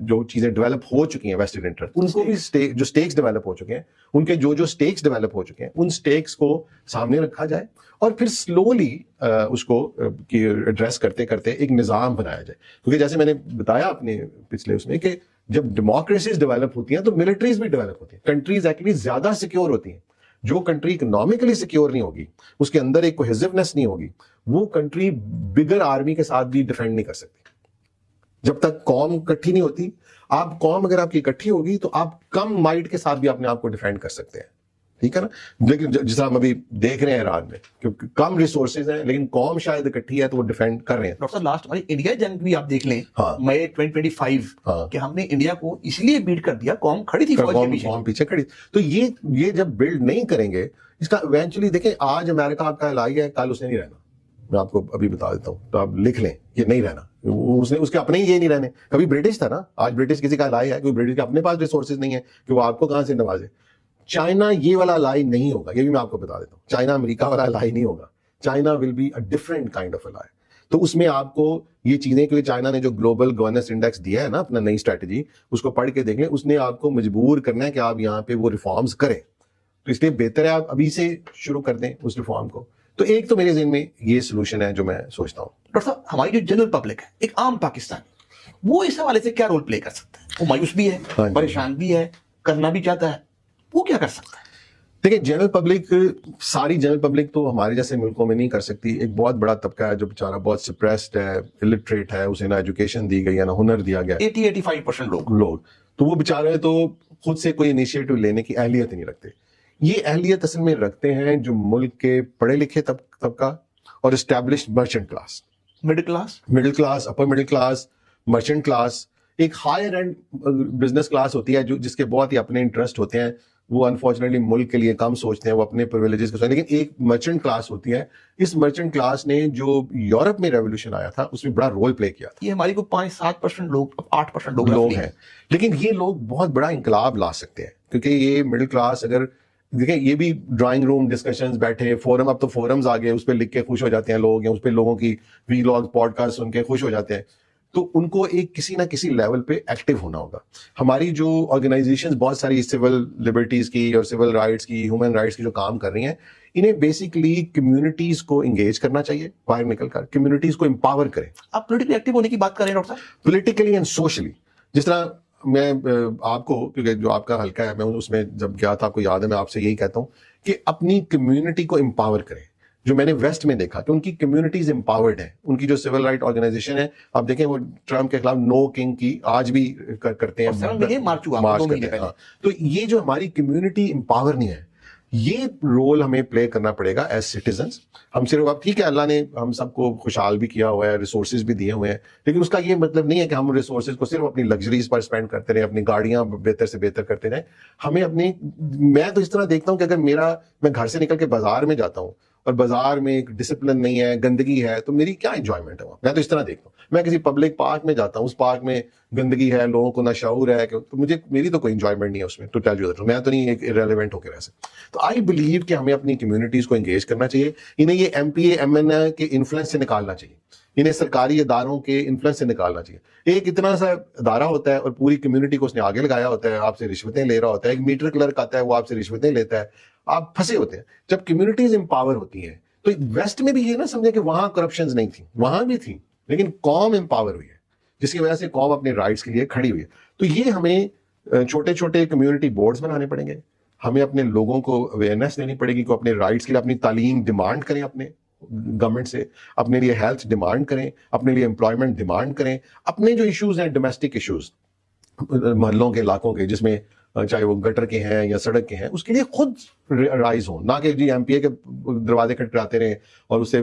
جو چیزیں ڈیولپ ہو چکی ہیں, ویسٹڈ انٹرسٹ, ان کو بھی جو سٹیکس ڈیولپ ہو چکے ہیں, ان کے جو سٹیکس ڈیولپ ہو چکے ہیں, ان سٹیکس کو سامنے رکھا جائے, اور پھر سلولی اس کو ایڈریس کرتے کرتے ایک نظام بنایا جائے. کیونکہ جیسے میں نے بتایا اپنے پچھلے اس میں کہ جب ڈیموکریسیز ڈیولپ ہوتی ہیں تو ملٹریز بھی ڈیولپ ہوتی ہیں. کنٹریز ایکچولی زیادہ سیکیور ہوتی ہیں. جو کنٹری اکنامکلی سیکیور نہیں ہوگی, اس کے اندر ایک کوہیزونیس نہیں ہوگی, وہ کنٹری بگر آرمی کے ساتھ بھی ڈیفینڈ نہیں کر سکتی. جب تک قوم اکٹھی نہیں ہوتی, آپ قوم اگر آپ کی اکٹھی ہوگی تو آپ کم مائٹ کے ساتھ بھی اپنے آپ کو ڈیفینڈ کر سکتے ہیں, ٹھیک ہے نا. لیکن جس طرح ہم ابھی دیکھ رہے ہیں ایران میں, کیونکہ کم ریسورسز ہیں لیکن قوم شاید اکٹھی ہے تو وہ ڈیفینڈ کر رہے ہیں. ڈاکٹر صاحب لاسٹ ہماری انڈیا جنگ بھی آپ دیکھ لیں, ہاں. مئی 2025 کہ ہم نے انڈیا کو اس لیے بیٹ کر دیا, قوم کھڑی تھی فوج کے پیچھے. قوم پیچھے کھڑی. تو یہ جب بلڈ نہیں کریں گے اس کا ایونچولی, دیکھیں آج امریکہ آپ کا الائی ہے, کل اس نے نہیں رہنا. میں آپ کو ابھی بتا دیتا ہوں, تو آپ لکھ لیں یہ نہیں رہنا. اس کے اپنے ہی یہ نہیں رہنے. کبھی برٹش تھا نا, آج برٹش کسی کا الائی ہے, کوئی برٹش کے اپنے پاس ریسورسز نہیں ہے کہ وہ آپ کو کہاں سے نوازے. چائنا یہ والا الائی نہیں ہوگا, یہ بھی میں آپ کو بتا دیتا ہوں. چائنا امریکہ والا الائی نہیں ہوگا. China will be a different kind of ally. تو اس میں آپ کو یہ چیزیں, کیونکہ چائنا نے جو گلوبل گورننس انڈیکس دیا ہے نا اپنا نئی اسٹریٹجی, اس کو پڑھ کے دیکھ لیں. اس نے آپ کو مجبور کرنا ہے کہ آپ یہاں پہ وہ ریفارمز کریں. تو اس لیے بہتر ہے آپ ابھی سے شروع کر دیں اس ریفارم کو. تو ایک تو میرے ذہن میں یہ سولوشن ہے جو میں سوچتا ہوں. ڈاکٹر صاحب ہماری جو جنرل پبلک ہے, ایک عام پاکستانی, وہ اس حوالے سے کیا رول پلے کر سکتا ہے؟ وہ مایوس بھی ہے, پریشان بھی ہے, کرنا بھی چاہتا ہے, وہ کیا کر سکتا ہے؟ دیکھیں جنرل پبلک, ساری جنرل پبلک تو ہمارے جیسے ملکوں میں نہیں کر سکتی. ایک بہت بڑا طبقہ ہے جو بیچارہ بہت سپریسڈ ہے, الٹریٹ ہے, اسے نہ ایجوکیشن دی گئی ہے نہ ہنر دیا گیا. 80-85% لوگ تو وہ بیچارے تو خود سے کوئی انیشیٹو لینے کی اہلیت ہی نہیں رکھتے. یہ اہلیت اصل میں رکھتے ہیں جو ملک کے پڑھے لکھے طبقہ اور established merchant class, middle class, upper middle class, merchant class. ایک ہائر اینڈ بزنس کلاس ہوتی ہے جو جس کے بہت ہی اپنے انٹرسٹ ہوتے ہیں, وہ انفارچونیٹلی ملک کے لیے کم سوچتے ہیں, وہ اپنے پرویلیجز کو سوچتے ہیں. لیکن ایک مرچنٹ کلاس ہوتی ہے. اس مرچنٹ کلاس نے جو یورپ میں ریولیوشن آیا تھا اس میں بڑا رول پلے کیا تھا. یہ ہماری کو 5-7% لوگ, 8% لوگ ہیں, لیکن یہ لوگ بہت بڑا انقلاب لا سکتے ہیں. کیونکہ یہ مڈل کلاس, اگر دیکھیں یہ بھی ڈرائنگ روم ڈسکشنز بیٹھے, فورم, اب تو فورمز آ گئے, اس پہ لکھ کے خوش ہو جاتے ہیں لوگ, یا اس پہ لوگوں کی ویلاگ پوڈ کاسٹ سن کے خوش ہو جاتے ہیں. تو ان کو ایک کسی نہ کسی لیول پہ ایکٹیو ہونا ہوگا. ہماری جو آرگنائزیشنز بہت ساری سول لبرٹیز کی اور سول رائٹس کی, ہیومن رائٹس کی جو کام کر رہی ہیں, انہیں بیسکلی کمیونٹیز کو انگیج کرنا چاہیے, باہر نکل کر کمیونٹیز کو امپاور کریں. آپ پولیٹیکلی ایکٹیو ہونے کی بات کر رہے ہیں ڈاکٹر صاحب؟ Politically and socially. جس طرح میں آپ کو, کیونکہ جو آپ کا حلقہ ہے, میں اس میں جب گیا تھا, آپ کو یاد ہے, میں آپ سے یہی کہتا ہوں کہ اپنی کمیونٹی کو امپاور کریں. جو میں نے ویسٹ میں دیکھا کہ ان کی کمیونٹیز امپاورڈ ہیں, ان کی جو سول رائٹ آرگنائزیشن ہے, آپ دیکھیں وہ ٹرمپ کے خلاف نو کنگ کی آج بھی کرتے ہیں, مارچ کرتے ہیں. تو یہ جو ہماری کمیونٹی امپاور نہیں ہے, یہ رول ہمیں پلے کرنا پڑے گا ایز سٹیزنس. ہم صرف, اب ٹھیک ہے اللہ نے ہم سب کو خوشحال بھی کیا ہوا ہے, ریسورسز بھی دیے ہوئے ہیں, لیکن اس کا یہ مطلب نہیں ہے کہ ہم ریسورسز کو صرف اپنی لگژریز پر اسپینڈ کرتے رہیں, اپنی گاڑیاں بہتر سے بہتر کرتے رہیں. ہمیں اپنی, میں تو اس طرح دیکھتا ہوں کہ اگر میں گھر سے نکل کے بازار میں جاتا ہوں اور بازار میں ایک ڈسپلن نہیں ہے, گندگی ہے, تو میری کیا انجوائمنٹ ہے وہاں؟ میں تو اس طرح دیکھتا ہوں. میں کسی پبلک پارک میں جاتا ہوں, اس پارک میں گندگی ہے, لوگوں کو نہ شعور ہے, تو میری تو کوئی انجوائمنٹ نہیں ہے اس میں. ٹو ٹیل یو دیٹ, میں تو نہیں ایک ارریلیونٹ ہو کے رہ سکتا. تو آئی بلیو کہ ہمیں اپنی کمیونٹیز کو انگیج کرنا چاہیے. انہیں یہ M P A M N A کے انفلوئنس سے نکالنا چاہیے, انہیں سرکاری اداروں کے انفلوئنس سے نکالنا چاہیے. ایک اتنا سا ادارہ ہوتا ہے اور پوری کمیونٹی کو اس نے آگے لگایا ہوتا ہے, آپ سے رشوتیں لے رہا ہوتا ہے. ایک میٹر کلرک آتا ہے, وہ آپ سے رشوتیں لیتا ہے, آپ پھنسے ہوتے ہیں. جب کمیونٹیز امپاور ہوتی ہیں, تو ویسٹ میں بھی یہ نہ سمجھے کہ وہاں کرپشنز نہیں تھیں, وہاں بھی تھیں, لیکن قوم امپاور ہوئی ہے, جس کی وجہ سے قوم اپنے رائٹس کے لیے کھڑی ہوئی ہے. تو یہ ہمیں چھوٹے چھوٹے کمیونٹی بورڈز بنانے پڑیں گے. ہمیں اپنے لوگوں کو اویئرنیس دینی پڑے گی کہ اپنے رائٹس کے لیے اپنی تعلیم ڈیمانڈ کریں, اپنے گورنمنٹ سے اپنے لیے ہیلتھ ڈیمانڈ کریں, اپنے لیے امپلائمنٹ ڈیمانڈ کریں. اپنے جو ایشوز ہیں, ڈومیسٹک ایشوز, محلوں کے, علاقوں کے, جس میں چاہے وہ گٹر کے ہیں یا سڑک کے ہیں, اس کے لیے خود رائز ہوں, نہ کہ جی ایم پی اے کے دروازے کھٹکھٹاتے رہیں اور اسے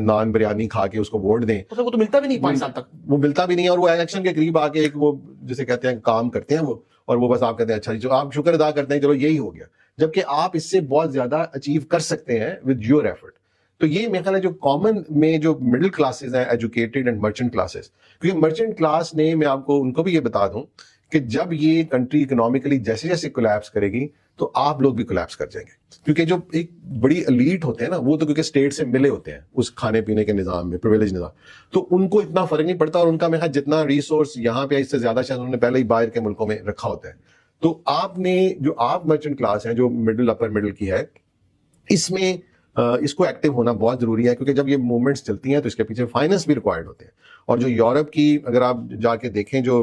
نان بریانی کھا کے اس کو ووٹ دیں. وہ تو ملتا بھی نہیں 5 سال تک, وہ ملتا بھی نہیں, اور وہ الیکشن کے قریب آ کے ایک وہ جسے کہتے ہیں کام کرتے ہیں وہ, اور وہ بس آپ کہتے ہیں اچھا جی, جو آپ شکر ادا کرتے ہیں چلو یہی ہو گیا, جبکہ آپ اس سے بہت زیادہ اچیو کر سکتے ہیں ود یور ایفرٹ. تو یہ میرا خیال ہے جو کامن میں جو مڈل کلاسز ہیں, ایجوکیٹڈ اینڈ مرچنٹ کلاسز, کیونکہ مرچنٹ کلاس نے, میں آپ کو ان کو بھی یہ بتا دوں کہ جب یہ کنٹری اکنامکلی جیسے جیسے کولیپس کرے گی تو آپ لوگ بھی کولیپس کر جائیں گے. کیونکہ جو ایک بڑی ایلیٹ ہوتے ہیں نا, وہ تو کیونکہ اسٹیٹ سے ملے ہوتے ہیں اس کھانے پینے کے نظام میں, پریویلیج نظام, تو ان کو اتنا فرق نہیں پڑتا, اور ان کا میں جتنا ریسورس یہاں پہ اس سے زیادہ شاید انہوں نے پہلے ہی باہر کے ملکوں میں رکھا ہوتا ہے. تو آپ نے جو آپ مرچنٹ کلاس ہیں, جو مڈل اپر مڈل کی ہے, اس میں اس کو ایکٹیو ہونا بہت ضروری ہے, کیونکہ جب یہ موومنٹس چلتی ہیں تو اس کے پیچھے فائننس بھی ریکوائرڈ ہوتے ہیں. اور جو یورپ کی اگر آپ جا کے دیکھیں جو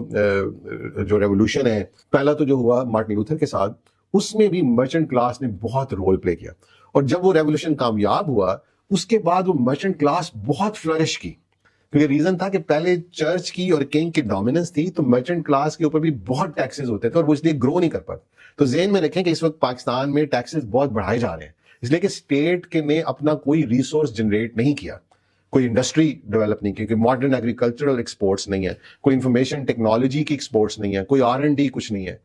ریولوشن ہے, پہلا تو جو ہوا مارٹن لوتھر کے ساتھ, اس میں بھی مرچنٹ کلاس نے بہت رول پلے کیا. اور جب وہ ریولوشن کامیاب ہوا, اس کے بعد وہ مرچنٹ کلاس بہت فلرش کی. کیونکہ ریزن تھا کہ پہلے چرچ کی اور کنگ کی ڈومیننس تھی تو مرچنٹ کلاس کے اوپر بھی بہت ٹیکسز ہوتے تھے اور وہ اس لیے گرو نہیں کر پاتے. تو ذہن میں رکھیں کہ اس وقت پاکستان میں ٹیکسز بہت بڑھائے جا رہے ہیں اس لیے کہ اسٹیٹ کے نے اپنا کوئی ریسورس جنریٹ نہیں کیا, کوئی انڈسٹری ڈیولپ نہیں کی, کوئی ماڈرن ایگریکلچرل ایکسپورٹس نہیں ہے, کوئی انفارمیشن ٹیکنالوجی کی ایکسپورٹس نہیں ہے, کوئی R&D کچھ نہیں ہے.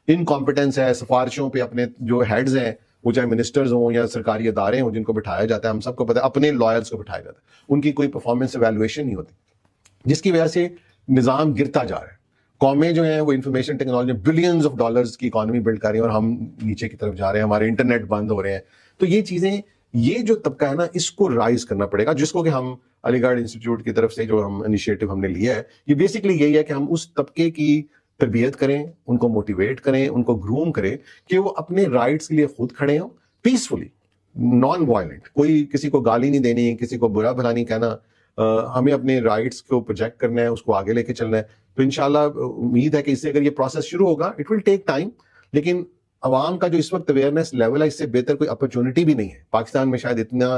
انکمپیٹنس ہے, سفارشوں پہ اپنے جو ہیڈز ہیں وہ چاہے منسٹرز ہوں یا سرکاری ادارے ہوں جن کو بٹھایا جاتا ہے, ہم سب کو پتہ ہے اپنے لائرز کو بٹھایا جاتا ہے, ان کی کوئی پرفارمنس ایویلویشن نہیں ہوتی, جس کی وجہ سے نظام گرتا جا رہا ہے. قومیں جو ہیں وہ information technology billions of dollars کی اکانومی بلڈ کر رہی ہیں اور ہم نیچے کی طرف جا رہے ہیں, ہمارے انٹرنیٹ بند ہو رہے ہیں. تو یہ چیزیں, یہ جو طبقہ ہے نا اس کو رائز کرنا پڑے گا, جس کو کہ ہم علی گڑھ انسٹیٹیوٹ کی طرف سے جو ہم انیشیٹو ہم نے لیا ہے یہ بیسکلی یہی ہے کہ ہم اس طبقے کی تربیت کریں, ان کو موٹیویٹ کریں, ان کو گروم کریں کہ وہ اپنے رائٹس کے لیے خود کھڑے ہوں پیسفلی, نان وائلنٹ, کوئی کسی کو گالی نہیں دینی, کسی کو برا بھلا نہیں کہنا, ہمیں اپنے رائٹس کو پروجیکٹ کرنا ہے, اس کو آگے لے کے چلنا ہے. تو انشاءاللہ امید ہے کہ اس سے اگر یہ پروسیس شروع ہوگا اٹ ول ٹیک ٹائم, لیکن عوام کا جو اس وقت اویئرنیس لیول ہے اس سے بہتر کوئی اپرچونٹی بھی نہیں ہے. پاکستان میں شاید اتنا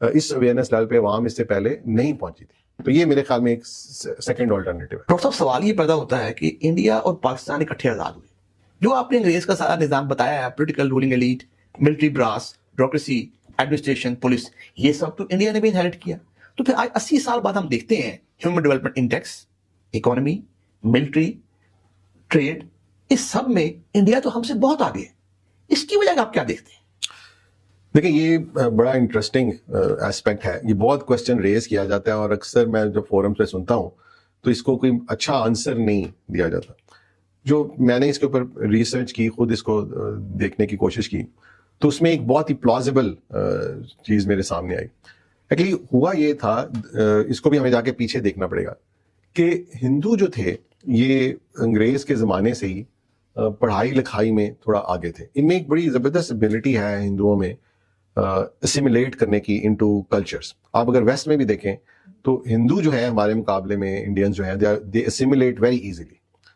اس اویئرنیس لیول پہ عوام اس سے پہلے نہیں پہنچی تھی. تو یہ میرے خیال میں ایک سیکنڈ آلٹرنیٹو ہے. ڈاکٹر صاحب سوال یہ پیدا ہوتا ہے کہ انڈیا اور پاکستان اکٹھے آزاد ہوئے, جو آپ نے انگریز کا سارا نظام بتایا ہے, political ruling elite, military brass, bureaucracy, administration, police, یہ سب تو انڈیا نے بھی انہیرٹ کیا. تو پھر آج 80 سال بعد ہم دیکھتے ہیں human development index, economy, military, trade, اس سب میں انڈیا تو ہم سے بہت آگے ہے. اس کی وجہ آپ کیا دیکھتے ہیں؟ دیکھیں یہ بڑا انٹرسٹنگ ایسپیکٹ ہے, یہ بہت کوشچن ریز کیا جاتا ہے اور اکثر میں جب فورم پہ سنتا ہوں تو اس کو کوئی اچھا آنسر نہیں دیا جاتا. جو میں نے اس کے اوپر ریسرچ کی, خود اس کو دیکھنے کی کوشش کی, تو اس میں ایک بہت ہی پلازیبل چیز میرے سامنے آئی. ایکچولی ہوا یہ تھا, اس کو بھی ہمیں جا کے پیچھے دیکھنا پڑے گا کہ ہندو جو تھے یہ انگریز کے زمانے سے ہی پڑھائی لکھائی میں تھوڑا آگے تھے. ان میں ایک بڑی زبردست ایبلٹی ہے ہندوؤں میں اسیمیلیٹ کرنے کی انٹو کلچرز. آپ اگر ویسٹ میں بھی دیکھیں تو ہندو جو ہے ہمارے مقابلے میں انڈینز جو ہیں دے اسیمیلیٹ ویری ایزیلی.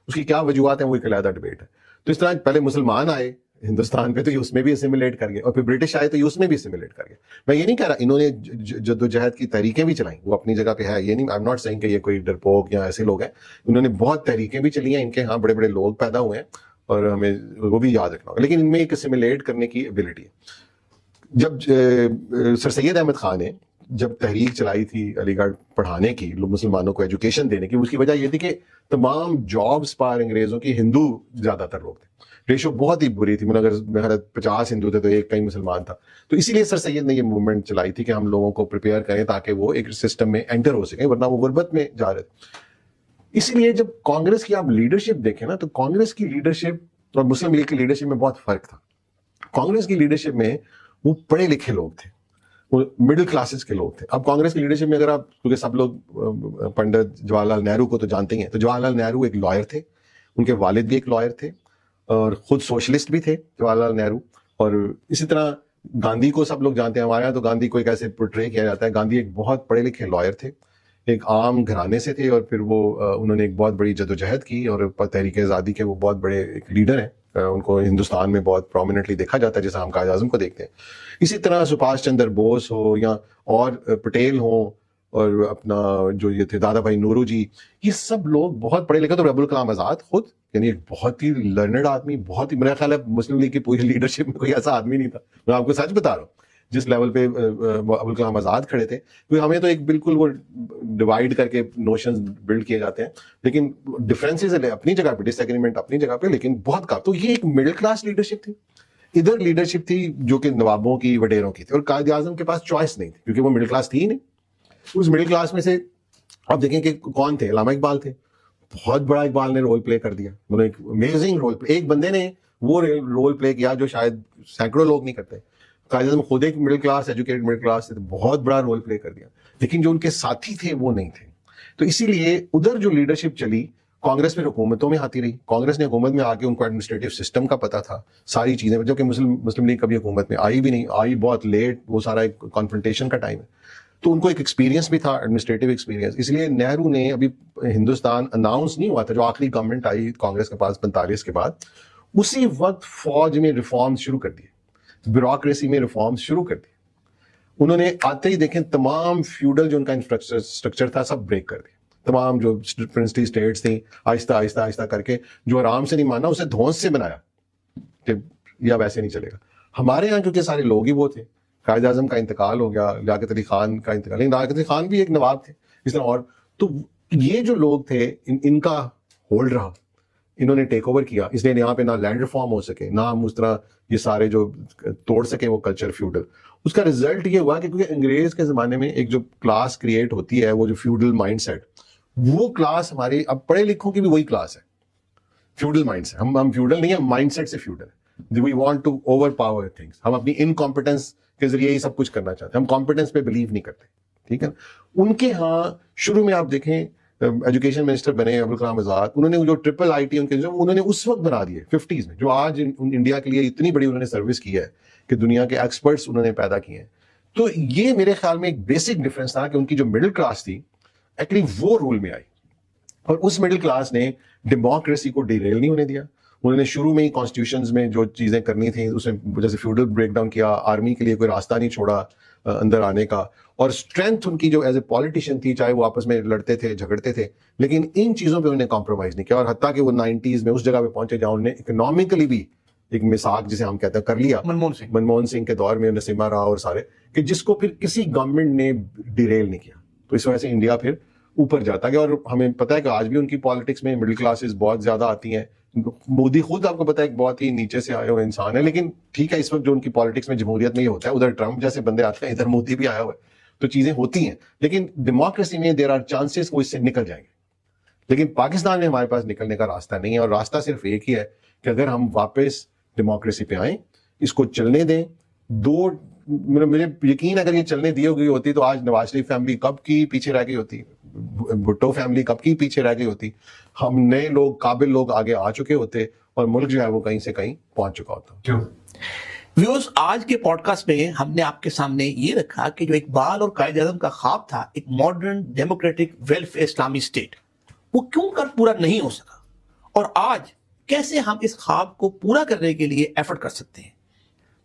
اس کی کیا وجوہات ہیں وہ ایک علیحدہ ڈبیٹ ہے. تو اس طرح پہلے مسلمان آئے ہندوستان پہ تو یہ اس میں بھی اسیمیلیٹ کر گئے, اور پھر برٹش آئے تو یہ اس میں بھی اسیمیلیٹ کر گئے. میں یہ نہیں کہہ رہا انہوں نے جدوجہد کی تحریکیں بھی چلائیں, وہ اپنی جگہ پہ ہے, یہ نہیں, آئی ایم ناٹ سیئنگ کہ یہ کوئی ڈرپوک یا ایسے لوگ ہیں. انہوں نے بہت تحریکیں بھی چلی ہیں, ان کے ہاں بڑے بڑے لوگ پیدا ہوئے ہیں اور ہمیں وہ بھی یاد رکھنا ہوگا, لیکن ان میں ایک اسیمیلیٹ کرنے کی ایبلٹی ہے. جب سر سید احمد خان نے جب تحریک چلائی تھی علی گڑھ پڑھانے کی, مسلمانوں کو ایجوکیشن دینے کی, اس کی وجہ یہ تھی کہ تمام جابس پر انگریزوں کی ہندو زیادہ تر لوگ تھے, ریشو بہت ہی بری تھی, مطلب اگر 50 ہندو تھے تو ایک کئی مسلمان تھا. تو اسی لیے سر سید نے یہ موومنٹ چلائی تھی کہ ہم لوگوں کو پریپیئر کریں تاکہ وہ ایک سسٹم میں انٹر ہو سکیں, ورنہ وہ غربت میں جا رہے تھے. اسی لیے جب کانگریس کی آپ لیڈرشپ دیکھیں نا, تو کانگریس کی لیڈرشپ اور مسلم لیگ کی لیڈرشپ میں بہت فرق تھا. کانگریس کی لیڈرشپ میں وہ پڑھے لکھے لوگ تھے, وہ مڈل کلاسز کے لوگ تھے. اب کانگریس کی لیڈرشپ میں اگر آپ, کیونکہ سب لوگ پنڈت جواہر لال نہرو کو تو جانتے ہیں, تو جواہر لال نہرو ایک لائر تھے, ان کے والد بھی ایک لائر تھے اور خود سوشلسٹ بھی تھے جواہر لال نہرو. اور اسی طرح گاندھی کو سب لوگ جانتے ہیں, ہمارے یہاں تو گاندھی کو ایک ایسے پورٹرے کیا جاتا ہے. گاندھی ایک بہت پڑھے لکھے لائر تھے, ایک عام گھرانے سے تھے, اور پھر وہ انہوں نے ایک بہت بڑی جدوجہد کی اور تحریک آزادی کے وہ بہت بڑے ایک لیڈر ہیں. ان کو ہندوستان میں بہت پرومیننٹلی دیکھا جاتا ہے جیسا ہم قائد اعظم کو دیکھتے ہیں. اسی طرح سبھاش چندر بوس ہو یا اور پٹیل ہوں, اور اپنا جو یہ تھے دادا بھائی نورو جی, یہ سب لوگ بہت پڑھے لکھے. تو ابوالکلام آزاد خود یعنی ایک بہت ہی لرنڈ آدمی, بہت ہی, میرا خیال ہے مسلم لیگ کی پوری لیڈرشپ میں کوئی ایسا آدمی نہیں تھا, میں آپ کو سچ بتا رہا ہوں, جس لیول پہ ابوالکلام آزاد کھڑے تھے. کیونکہ ہمیں تو ایک بالکل وہ ڈیوائڈ کر کے نوشنز بلڈ کیے جاتے ہیں, لیکن ڈفرینسز اپنی جگہ پہ, ڈس ایگریمنٹ اپنی جگہ پہ, لیکن بہت کام. تو یہ ایک مڈل کلاس لیڈرشپ تھی. ادھر لیڈرشپ تھی جو کہ نوابوں کی, وڈیروں کی تھی, اور قائد اعظم کے پاس چوائس نہیں تھی کیونکہ وہ مڈل کلاس تھی ہی نہیں. اس مڈل کلاس میں سے آپ دیکھیں کہ کون تھے, علامہ اقبال تھے. بہت بڑا اقبال نے رول پلے کر دیا, انہوں نے ایک امیزنگ رول پلے, ایک بندے نے وہ رول پلے کیا جو شاید سینکڑوں لوگ نہیں کرتے. قائد اعظم خود ایک middle class, educated middle class تھے, بہت بڑا رول پلے کر دیا, لیکن جو ان کے ساتھی تھے وہ نہیں تھے. تو اسی لیے ادھر جو لیڈرشپ چلی, کانگریس میں حکومتوں میں آتی رہی. کانگریس نے حکومت میں آ کے ان کو ایڈمنسٹریٹو سسٹم کا پتا تھا, ساری چیزیں, جبکہ مسلم لیگ کبھی حکومت میں آئی بھی نہیں, آئی بہت لیٹ, وہ سارا ایک کانفرنٹیشن کا ٹائم ہے. تو ان کو ایک ایکسپیرینس بھی تھا, ایڈمنسٹریٹو ایکسپیرینس. اس لیے نہرو نے, ابھی ہندوستان اناؤنس نہیں ہوا تھا, جو آخری گورنمنٹ آئی کانگریس کے پاس 45 کے بعد, اسی وقت فوج میں ریفارمز شروع کر دیے, بیوروکریسی میں ریفارمز شروع کر دیے. انہوں نے آتے ہی دیکھیں تمام فیوڈل جو ان کا انفراسٹرکچر تھا سب بریک کر دیا. تمام جو پرنسلی اسٹیٹس تھیں آہستہ آہستہ آہستہ کر کے جو آرام سے نہیں مانا اسے دھونس سے بنایا کہ یا ویسے نہیں چلے گا. ہمارے یہاں کیونکہ سارے لوگ ہی وہ تھے, قائد اعظم کا انتقال ہو گیا, لیاقت علی خان کا انتقال, لیکن لیاقت علی خان بھی ایک نواب تھے اس طرح, اور تو یہ جو لوگ تھے ان کا ہولڈ رہا, انہوں نے ٹیک اوور کیا, اس لیے یہاں پہ نہ لینڈ ریفارم ہو سکے, نہ ہم اس طرح یہ سارے جو توڑ سکے وہ کلچر فیوڈل. اس کا رزلٹ یہ ہوا کہ کیونکہ انگریز کے زمانے میں ایک جو کلاس کریٹ ہوتی ہے وہ جو فیوڈل مائنڈ سیٹ, وہ کلاس ہماری اب پڑھے لکھوں کی بھی وہی کلاس ہے, فیوڈل مائنڈ سے. ہم فیوڈل نہیں ہیں, مائنڈ سیٹ سے فیوڈل ہے. We want to over power things, ہم اپنی انکمپیٹنس کے ذریعے ہی سب کچھ کرنا چاہتے ہیں, ہم کمپیٹنس پہ بلیو نہیں کرتے, ٹھیک ہے. ان کے ہاں شروع میں آپ دیکھیں ایجوکیشن منسٹر بنے ابوالکلام آزاد, انہوں نے جو ٹرپل آئی ٹی انہوں نے اس وقت بنا دیے 50s میں, جو آج انڈیا کے لیے اتنی بڑی انہوں نے سروس کی ہے کہ دنیا کے ایکسپرٹس انہوں نے پیدا کیے ہیں. تو یہ میرے خیال میں ایک بیسک ڈفرنس تھا کہ ان کی جو مڈل کلاس تھی ایکچولی وہ رول میں آئی, اور اس مڈل کلاس نے ڈیموکریسی کو ڈیریل نہیں ہونے دیا. انہوں نے شروع میں ہی کانسٹیٹیوشنز میں جو چیزیں کرنی تھیں اس میں جیسے فیوڈل بریک ڈاؤن کیا, آرمی کے لیے کوئی راستہ نہیں چھوڑا اندر آنے کا, اور اسٹرینتھ ان کی جو ایز اے پالیٹیشین تھی, چاہے وہ آپس میں لڑتے تھے جھگڑتے تھے, لیکن ان چیزوں پہ انہوں نے کمپرومائز نہیں کیا, اور حتیٰ کہ وہ 90s میں اس جگہ پہ پہنچے جہاں انہوں نے اکنامکلی بھی ایک مساق جسے ہم کہتے ہیں کر لیا منموہن سنگھ کے دور میں, نسیمہ راؤ اور سارے, کہ جس کو پھر کسی گورنمنٹ نے ڈیریل نہیں کیا. تو اس وجہ سے انڈیا پھر اوپر جاتا گیا, اور ہمیں پتہ ہے کہ آج بھی ان کی پالیٹکس میں مڈل کلاسز بہت زیادہ آتی ہیں. مودی خود آپ کو پتا ہے ایک بہت ہی نیچے سے آئے ہوئے انسان ہے, لیکن ٹھیک ہے اس وقت جو ان کی پالیٹکس میں جمہوریت میں یہ ہوتا ہے, ادھر ٹرمپ جیسے بندے آتے ہیں, ادھر مودی بھی آیا ہوا ہے, تو چیزیں ہوتی ہیں, لیکن ڈیموکریسی میں دیر آر چانسز وہ اس سے نکل جائیں گے. لیکن پاکستان میں ہمارے پاس نکلنے کا راستہ نہیں ہے, اور راستہ صرف ایک ہی ہے کہ اگر ہم واپس ڈیموکریسی پہ آئیں, اس کو چلنے دیں. مجھے یقین اگر یہ چلنے دی گئی ہوتی تو آج نواز شریف فیملی کب کی پیچھے رہ گئی ہوتی, بھٹو فیملی کب کی پیچھے رہ گئی ہوتی, ہم نئے لوگ قابل لوگ آگے آ چکے ہوتے, اور ملک جو ہے وہ کہیں سے کہیں پہنچ چکا ہوتا. ویوز, آج کے پوڈ کاسٹ میں ہم نے آپ کے سامنے یہ رکھا کہ جو اقبال اور قائد اعظم کا خواب تھا ایک ماڈرن ڈیموکریٹک ویلفیئر اسلامی اسٹیٹ, وہ کیوں کر پورا نہیں ہو سکا, اور آج کیسے ہم اس خواب کو پورا کرنے کے لیے ایفرٹ کر سکتے ہیں.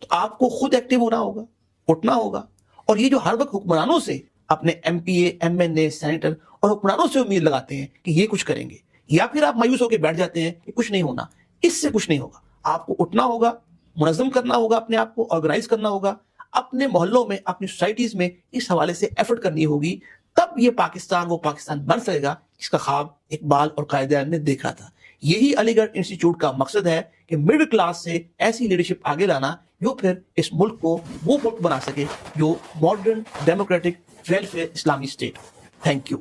تو آپ کو خود ایکٹیو ہونا ہوگا, اٹھنا ہوگا, اور یہ جو ہر وقت حکمرانوں سے, اپنے M P A, M N a, senator اور حکمرانوں سے امید لگاتے ہیں کہ یہ کچھ کریں گے, یا پھر آپ مایوس ہو کے بیٹھ جاتے ہیں کہ کچھ نہیں ہونا, اس سے کچھ نہیں ہوگا. آپ کو اٹھنا ہوگا, منظم کرنا ہوگا, اپنے آپ کو آرگنائز کرنا ہوگا, اپنے محلوں میں, اپنی سوسائٹیز میں اس حوالے سے ایفرٹ کرنی ہوگی, تب یہ پاکستان وہ پاکستان بن سکے گا جس کا خواب اقبال اور قائد اعظم نے دیکھا تھا. یہی علی گڑھ انسٹیٹیوٹ کا مقصد ہے کہ مڈل کلاس سے ایسی لیڈرشپ آگے لانا جو پھر اس ملک کو وہ ملک بنا سکے جو ماڈرن ڈیموکریٹک ویلفیئر اسلامی اسٹیٹ. Thank you.